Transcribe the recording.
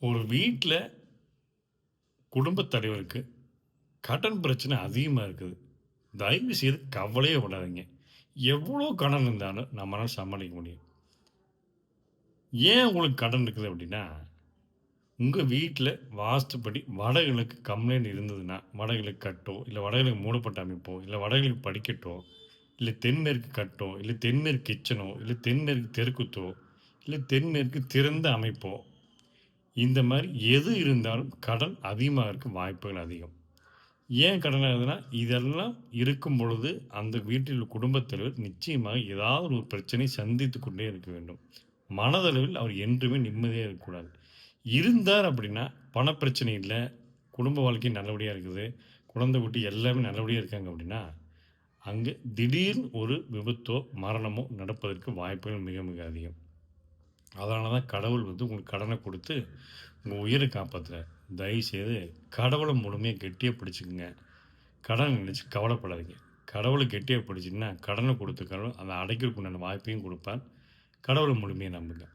ஒரு வீட்ல குடும்பத் தலைவருக்கு கடன் பிரச்சனை அதிகமா இருக்குது. தயவு செய்து கவலையே படாதீங்க. எவ்வளோ கடன் இருந்தாலும் நம்மளால சமாளிக்க முடியும். ஏன் உங்களுக்கு கடன் இருக்குது அப்டின்னா, உங்க வீட்ல வாஸ்துப்படி வடகிழக்கு கம்ப்ளைண்ட் இருந்ததுன்னா, வடகிழக்கு கட்டோ, இல்ல வடகிழக்கு மூடப்பட்ட அமைப்போ, இல்ல வடகிழக்கு படிக்கட்டோ, இல்ல தென்மேற்கு கட்டோ, இல்ல தென்மேற்கு கிச்சனோ, இல்ல தென்மேற்கு தெருக்குத்தோ, இல்ல தென்மேற்கு திறந்த அமைப்போ, இந்த மாரி எது இருந்தாலும் கடன் அதிகமாகறக்கு வாய்ப்புகள் அதிகம். ஏன் கடன் ஆகுதுன்னா, இதெல்லாம் இருக்கும் பொழுது, அந்த வீட்டில் உள்ள குடும்பத் தலைவர் நிச்சயமாக ஏதாவது ஒரு பிரச்சனை சந்தித்துக் கொண்டே இருக்க வேண்டும். மனதளவில் அவர் என்றுமே நிம்மதியா இருக்கக்கூடாது. இருந்தார் அப்படின்னா, பணப்பிரச்சனை இல்ல, குடும்ப வாழ்க்கை நல்லபடியா இருக்குது, குழந்தை, குட்டி எல்லாமே நல்லபடியா இருக்காங்க அப்படின்னா, அங்க திடீர்னு ஒரு விபத்தோ, மரணமோ நடப்பதற்கு வாய்ப்புகள் மிக மிக அதிகம். அதனால தான் கடவுள் வந்து உங்களுக்கு கடன குடுத்து, உங்க உயிர காப்பாத்துறார். தயவுசெய்து கடவுள முழுமையா கெட்டியா பிடிச்சுக்கங்க. கடன் நினைச்சு கவலைப்படாதீங்க. கடவுள கெட்டியா பிடிச்சீங்கன்னா, கடன குடுத்துருக்காலும், அத அடைக்கிறதுக்கு உண்டான வாய்ப்பையும் குடுப்பார். கடவுள முழுமையா நம்புங்க.